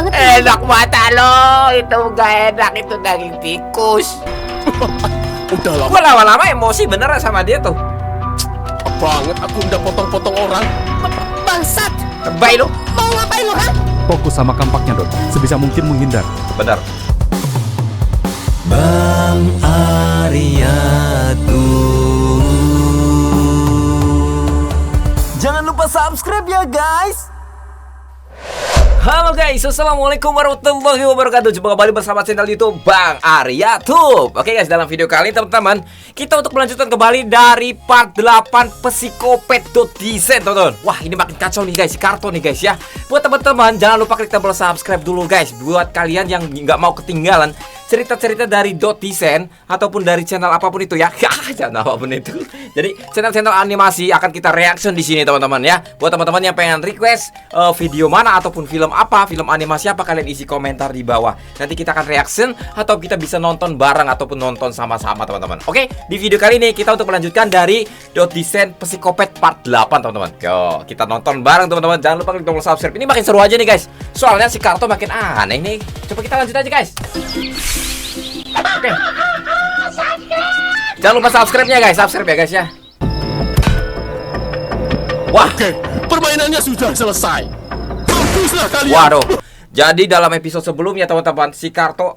banget. Enak mata lo. Itu gak enak, itu daging tikus. Udah lama Gue lama-lama emosi beneran sama dia tuh. banget aku udah potong-potong orang. Bangsat. Lebay lo. Mau ngapain lo, ha? Fokus sama kampaknya, Dot. Sebisa mungkin menghindar. Bener. Bang Ariatu. Jangan lupa subscribe ya guys. Halo guys, assalamualaikum warahmatullahi wabarakatuh. Jumpa kembali bersama channel YouTube Bang Ariatu. Oke guys, dalam video kali ini teman-teman, kita untuk melanjutkan kembali dari part 8 Psikopat.design teman-teman. Wah, ini makin kacau nih guys, si karton nih guys ya. Buat teman-teman, jangan lupa klik tombol subscribe dulu guys. Buat kalian yang nggak mau ketinggalan cerita-cerita dari .design ataupun dari channel apapun itu ya. Channel apapun itu. Jadi channel-channel animasi akan kita reaction di sini teman-teman ya. Buat teman-teman yang pengen request video mana ataupun film apa, film animasi apa, kalian isi komentar di bawah. Nanti kita akan reaction atau kita bisa nonton bareng ataupun nonton sama-sama teman-teman. Oke, di video kali ini kita untuk melanjutkan dari .design Psikopat part 8 teman-teman. Yo, kita nonton bareng teman-teman. Jangan lupa klik tombol subscribe. Ini makin seru aja nih guys. Soalnya si karton makin aneh nih. Coba kita lanjut aja guys. Oke. Jangan lupa subscribe-nya guys, subscribe ya guys ya. Wah, Oke, permainannya sudah selesai. Baguslah kalian. waduh. Jadi dalam episode sebelumnya teman-teman, si Karto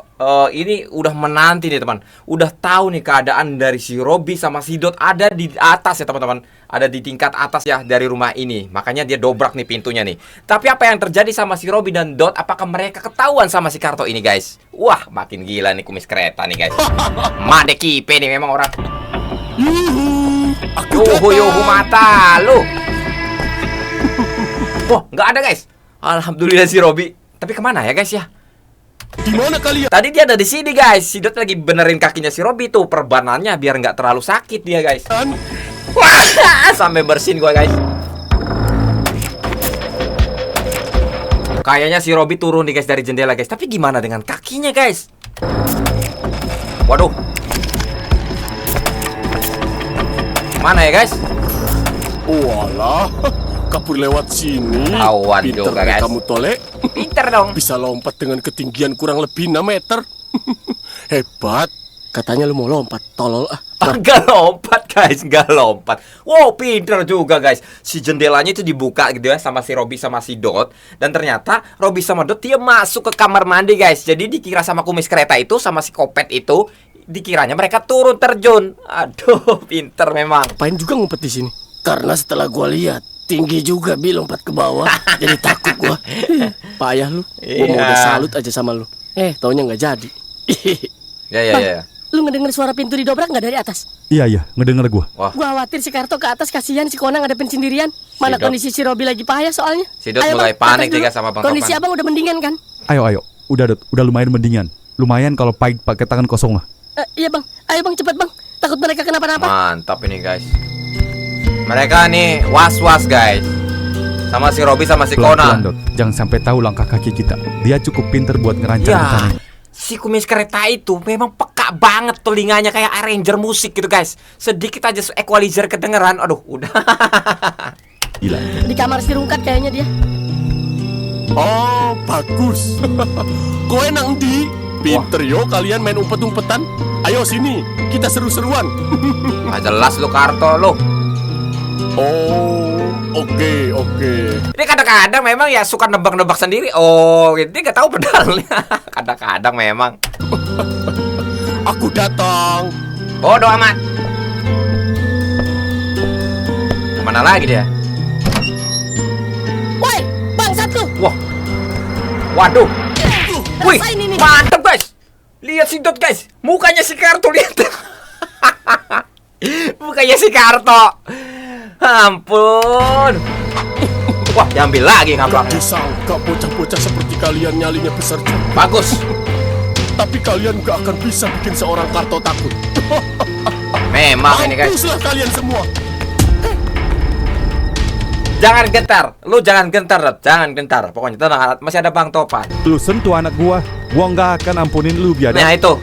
ini udah menanti nih teman. Udah tahu nih keadaan dari si Robby sama si Dot ada di atas ya teman-teman. Ada di tingkat atas ya dari rumah ini. Makanya dia dobrak nih pintunya nih. Tapi apa yang terjadi sama si Robby dan Dot? Apakah mereka ketahuan sama si Karto ini guys? Wah, makin gila nih kumis kereta nih guys. Made kipe nih memang orang. Yuhu, aku Yuhu mata lu. Wah, nggak ada guys. Alhamdulillah si Robby. Tapi kemana ya guys ya? Di mana kalian? Tadi dia ada di sini guys. Si Dot lagi benerin kakinya si Robby tuh, perbanannya biar nggak terlalu sakit dia guys. Wah, sampai bersin gua guys. Kayaknya si Robby turun nih guys dari jendela guys. Tapi gimana dengan kakinya guys? Waduh. Mana ya guys? Walah, kabur lewat sini. Awan Pinter juga, deh guys. kamu tole. Pinter dong. Bisa lompat dengan ketinggian kurang lebih 6 meter. Hebat. Katanya lu mau lompat, tolol ah. Enggak lompat guys, enggak lompat. Wow, pinter juga guys. Si jendelanya itu dibuka gitu ya sama si Robby sama si Dot. Dan ternyata Robby sama Dot dia masuk ke kamar mandi guys. Jadi dikira sama kumis kereta itu sama si Kopet itu, dikiranya mereka turun terjun. Aduh, pinter memang. Ngapain juga ngumpet di sini? Karena setelah gua lihat tinggi juga Bi lompat ke bawah. Jadi takut gua. Payah lu. Gua mau Iya. udah salut aja sama lu. Taunya nggak jadi. Ya. Lu ngedenger suara pintu didobrak nggak dari atas? Iya, ngedenger gua. Wah, Gua khawatir si Karto ke atas, kasihan si Kona ngadepin sendirian. Mana Si Dot. kondisi si Robby lagi payah soalnya. Si Dot Ayo, mulai Bang, panik ke atas nih, dulu. guys, sama Bang Kondisi Topan. abang udah mendingan kan? Ayo. Udah, Dot. Udah lumayan mendingan. Lumayan kalau pahit pakai tangan kosong mah. Iya bang, ayo bang cepat bang. Takut mereka kenapa-napa. mantap ini guys. Mereka nih was-was guys. Sama si Robby sama si Kona. Pelan-pelan, Dot. Jangan sampai tahu langkah kaki kita. Dia cukup pinter buat ngerancang Ya, rencananya. si kumis kereta itu memang peka banget telinganya kayak arranger musik gitu guys. Sedikit aja equalizer kedengeran, aduh udah. Gila. Di kamar si Rungkat kayaknya dia. Oh, bagus. Kowe nang ndi? Pinter yo kalian main umpet-umpetan. Ayo sini, kita seru-seruan. Nggak jelas lu Karto lu. Oh, oke. Ini kadang-kadang memang ya suka nebak-nebak sendiri. Oh, dia nggak tahu pedalnya. Kadang-kadang memang. Aku datang. Bodoh amat. Kemana lagi dia? Woi, bangsat lu. Wah, waduh. Wih, Rasain ini. mantep guys. Lihat si Dot guys. Mukanya si Karto lihat. Mukanya si Karto. Ampun. Wah, diambil lagi Gak ngaplaknya. disangka bocah-bocah seperti kalian nyalinya besar juga. Bagus. Tapi kalian gak akan bisa bikin seorang Karto takut. Memang ini guys. Mampuslah kalian semua. Jangan gentar. Lu jangan gentar, Dot. Jangan gentar. Pokoknya tenang, masih ada Bang Topan. Lu sentuh anak gua nggak akan ampunin lu biadab. Nah, itu.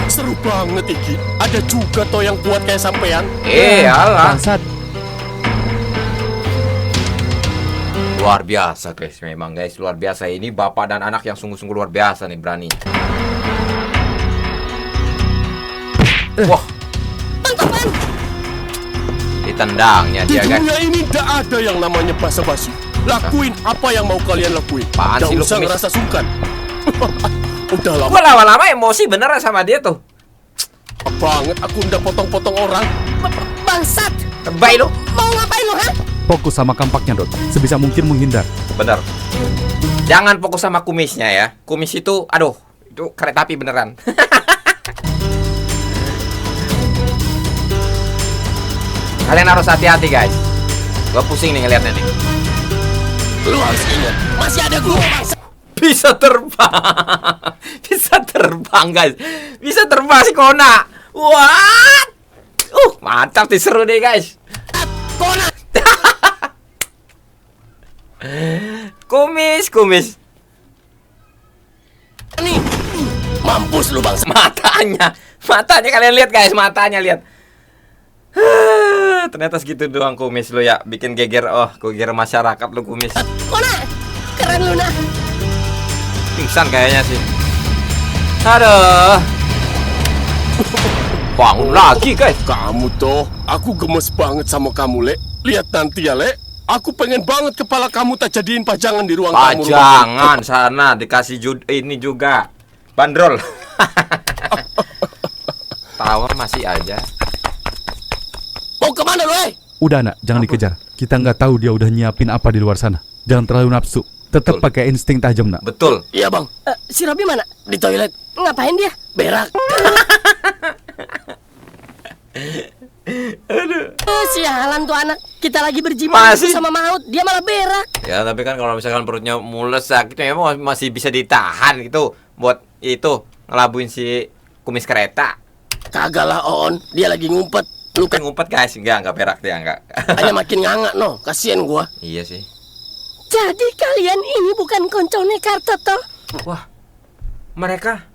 Seru banget Iki. Ada juga toh yang kuat kayak sampean. Iyalah. Bangsat. Luar biasa guys, memang guys, luar biasa. Ini bapak dan anak yang sungguh-sungguh luar biasa nih, berani. Wah, ditendangnya Di dia guys. dunia ini tidak ada yang namanya basa-basi. Lakuin apa yang mau kalian lakuin. Apaan sih Gak lu, usah kumis? ngerasa sungkan. Udah lama Gua lama-lama emosi beneran sama dia tuh. banget aku udah potong-potong orang. Bangsat. Lebay lu. Mau ngapain lu, ha? Fokus sama kampaknya, Dot. Sebisa mungkin menghindar. Bener. Jangan fokus sama kumisnya ya. Kumis itu, aduh, itu kereta api beneran. Kalian harus hati-hati guys. Gua pusing nih ngeliatnya nih. Lu harus ingat, masih ada gua. Bisa terbang. Bisa terbang guys. Bisa terbang si Kona. What? Mantap nih, seru nih guys. Kona. Kumis. Nih, mampus lu bangsa. Matanya kalian lihat guys, matanya lihat. Ternyata segitu doang kumis lu ya, bikin geger masyarakat lu kumis. Kona. Keren lu, nah. Pingsan kayaknya sih. Aduh. Bangun lagi guys. Kamu toh, aku gemes banget sama kamu, Le. Lihat nanti ya, Le. Aku pengen banget kepala kamu tak jadiin pajangan di ruang tamu. Pajangan sana dikasih ini juga bandrol. Tawa masih aja. Mau kemana lu, Udah, nak, jangan dikejar. Kita nggak tahu dia udah nyiapin apa di luar sana. Jangan terlalu nafsu. Tetap Betul. pakai insting tajam, nak. Betul. Iya bang, Si Robi mana? di toilet. Ngapain dia? Berak. Sialan tuh anak. Kita lagi berjibaku Masih? sama maut, dia malah berak. Ya tapi kan kalau misalkan perutnya mules sakit memang masih bisa ditahan gitu buat itu ngelabuin si kumis kereta. Kagak lah, On. Dia lagi ngumpet. Lu Kan ngumpet guys, enggak berak dia enggak. hanya makin nganga, no. Kasian gua. Iya sih. Jadi kalian ini bukan koncone Karto toh? Wah, mereka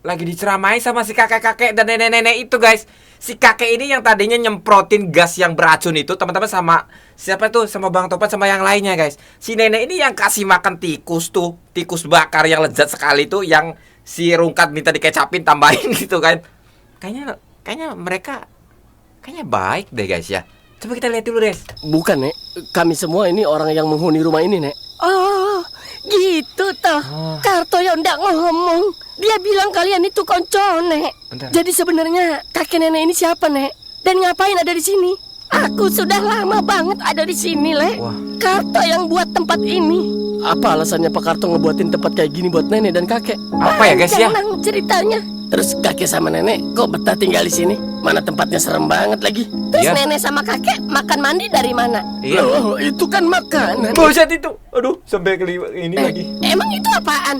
lagi diceramai sama si kakek-kakek dan nenek-nenek itu guys. Si kakek ini yang tadinya nyemprotin gas yang beracun itu, teman-teman, sama siapa tuh, sama Bang Topan sama yang lainnya guys. Si nenek ini yang kasih makan tikus tuh, tikus bakar yang lezat sekali tuh, yang si Rungkat minta dikecapin tambahin gitu kan. Kayaknya mereka kayaknya baik deh guys ya. Coba kita lihat dulu, Des. Bukan, Nek. Kami semua ini orang yang menghuni rumah ini, Nek. Oh, gitu toh. Karto yang ndak ngomong. Dia bilang kalian itu koncone. Bentar. Jadi sebenarnya kakek nenek ini siapa, Nek? Dan ngapain ada di sini? Aku sudah lama banget ada di sini, Le. Wah. Karto yang buat tempat ini. Apa alasannya Pak Karto ngebuatin tempat kayak gini buat nenek dan kakek? Apa ya guys ya? Jangan ceritanya. Terus kakek sama nenek kok betah tinggal di sini? Mana tempatnya serem banget lagi. Terus Iya. nenek sama kakek makan mandi dari mana? Iya. Loh, itu kan makanan. Buset itu. Aduh, sampai ini lagi. Emang itu apaan?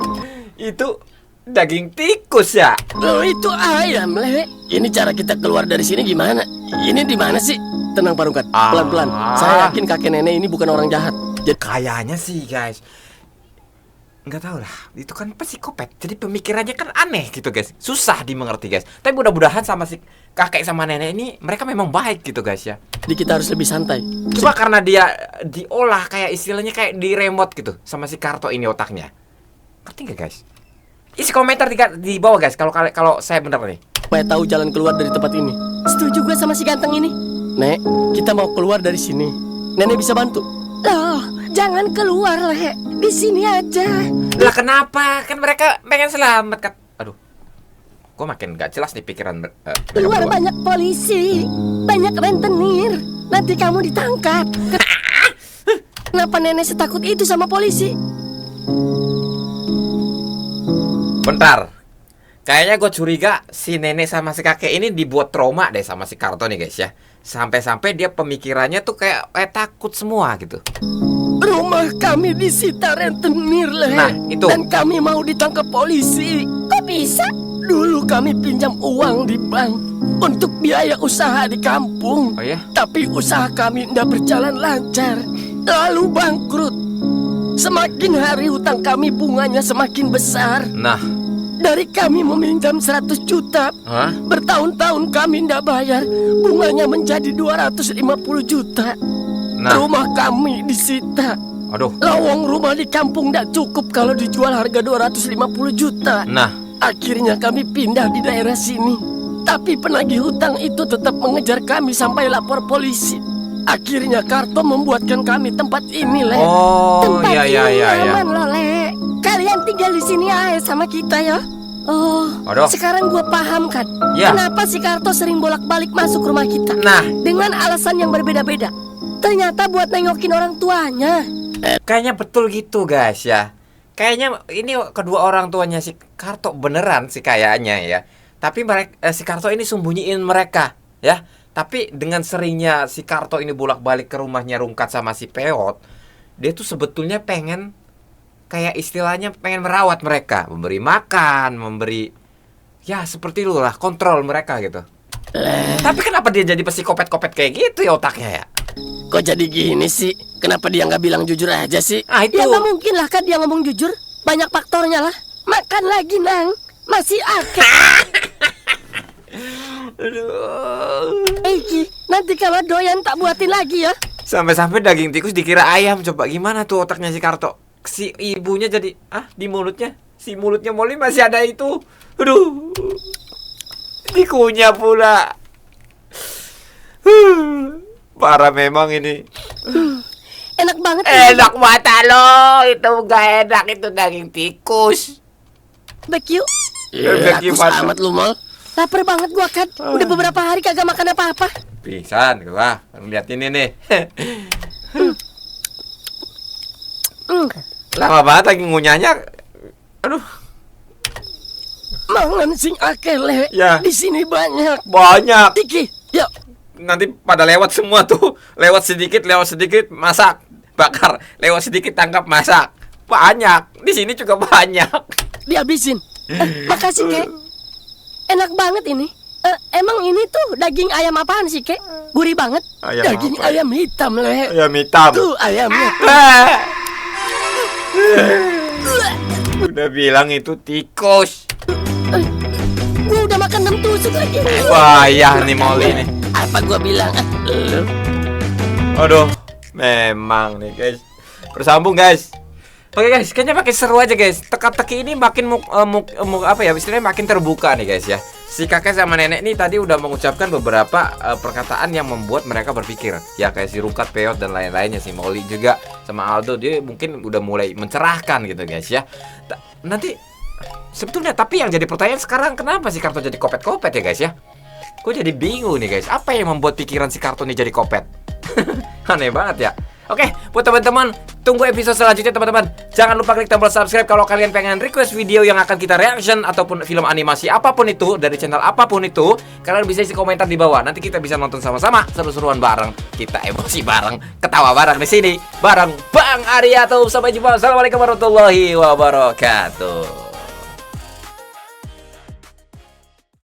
Itu daging tikus ya. Loh, itu ayam, Le. Ini cara kita keluar dari sini gimana? Ini di mana sih? Tenang, Pak Rungkat. Pelan-pelan. Saya yakin kakek nenek ini bukan orang jahat. Jadi Kayaknya sih guys. Nggak tahu lah. Itu kan psikopat. Jadi pemikirannya kan aneh gitu guys. Susah dimengerti guys. Tapi mudah-mudahan sama si kakek sama nenek ini mereka memang baik gitu guys ya. kita harus lebih santai. Cuma karena dia diolah kayak istilahnya kayak di remote gitu sama si Karto ini otaknya. Ngerti nggak guys? Isi komentar di bawah guys kalau saya bener nih. Supaya tahu jalan keluar dari tempat ini. Setuju gue sama si ganteng ini. Nek, kita mau keluar dari sini. Nenek bisa bantu. Loh, jangan keluar, Le. Di sini aja. Lah kenapa? Kan mereka pengen selamat kan. Aduh. Gue makin gak jelas nih pikiran mereka Luar berdua. banyak polisi, banyak rentenir. Nanti kamu ditangkap. Kenapa nenek setakut itu sama polisi? Bentar. Kayaknya gue curiga si nenek sama si kakek ini dibuat trauma deh sama si Karto nih guys ya. Sampai-sampai dia pemikirannya tuh kayak takut semua gitu. Rumah kami disita rentenir, Le. Nah, itu. Dan kami mau ditangkap polisi. Kok bisa? Dulu kami pinjam uang di bank untuk biaya usaha di kampung. Oh ya? Tapi usaha kami tidak berjalan lancar. Lalu bangkrut. Semakin hari hutang kami bunganya semakin besar. Nah, Dari kami meminjam 100 juta, hah? bertahun-tahun kami tidak bayar. Bunganya menjadi 250 juta. Nah, Rumah kami disita. Aduh. Lowong rumah di kampung tidak cukup kalau dijual harga 250 juta. Nah, Akhirnya kami pindah di daerah sini. Tapi penagih hutang itu tetap mengejar kami sampai lapor polisi. Akhirnya Karto membuatkan kami tempat ini, Le. oh Tempat iya iya ini iya iya. aman loh, Le. Kalian tinggal di sini aja sama kita ya. Oh, Aduh. sekarang gua paham kan. Ya. Kenapa si Karto sering bolak-balik masuk rumah kita. Nah, Dengan alasan yang berbeda-beda. Ternyata buat nengokin orang tuanya. kayaknya betul gitu guys ya. Kayaknya ini kedua orang tuanya si Karto beneran sih kayaknya ya. Tapi mereka si Karto ini sembunyiin mereka ya. Tapi dengan seringnya si Karto ini bolak-balik ke rumahnya Rungkat sama si Peot, dia tuh sebetulnya pengen kayak istilahnya pengen merawat mereka, memberi makan, memberi ya seperti itu lah, kontrol mereka gitu. Tapi kenapa dia jadi psikopat-kopet kayak gitu ya otaknya ya? Kok jadi gini sih? Kenapa dia nggak bilang jujur aja sih? Ah, itu. Ya nggak mungkin lah kan dia ngomong jujur. Banyak faktornya lah. Makan lagi, Nang. Masih akeh. Iki, nanti kalau doyan tak buatin lagi ya. Sampai-sampai daging tikus dikira ayam. Coba gimana tuh otaknya si Karto? Si ibunya jadi di mulutnya. Si mulutnya Molly masih ada itu. Aduh. Dikunyah pula. Parah memang ini. Enak banget. Enak mata lo. Itu gak enak itu daging tikus. Barbecue. Barbecue Rakus mantap. amat lu, Mol. Lapar banget gua kan. Udah beberapa hari kagak makan apa-apa. Pisan gua. Lihat ini nih. Lama banget lagi ngunyahnya. Aduh. Mangan sing akeh, Le. Ya. Di sini banyak. Banyak. Iki, yuk. Nanti pada lewat semua tuh. Lewat sedikit masak, bakar. Lewat sedikit tangkap, masak. Banyak. Di sini juga banyak. Dihabisin. Makasih, Kek. Enak banget ini. Emang ini tuh daging ayam apaan sih, Kek? Gurih banget. Ayam Daging apa? ayam hitam, Le. Ayam hitam. Tuh ayamnya. Udah bilang itu tikus. Gua udah makan 6 tusuk lagi. Payah nih Molly nih. Apa gua bilang? Aduh, memang nih guys. Bersambung guys. Oke guys, kayaknya makin seru aja guys. Teka-teki ini makin apa ya? Istilahnya makin terbuka nih guys ya. Si kakek sama nenek nih tadi udah mengucapkan beberapa perkataan yang membuat mereka berpikir. Ya kayak si Rungkat, Peot dan lain-lainnya, si Molly juga sama Aldo, dia mungkin udah mulai mencerahkan gitu guys ya. Nanti sebetulnya tapi yang jadi pertanyaan sekarang, kenapa si Karto jadi kopet-kopet ya guys ya? Gue jadi bingung nih guys. Apa yang membuat pikiran si Karto ini jadi kopet? Aneh banget ya. Oke, buat teman-teman, tunggu episode selanjutnya teman-teman. Jangan lupa klik tombol subscribe kalau kalian pengen request video yang akan kita reaction ataupun film animasi apapun itu dari channel apapun itu. Kalian bisa isi komentar di bawah. Nanti kita bisa nonton sama-sama, seru-seruan bareng. Kita emosi bareng, ketawa bareng di sini bareng Bang Arya. Sampai jumpa. Assalamualaikum warahmatullahi wabarakatuh.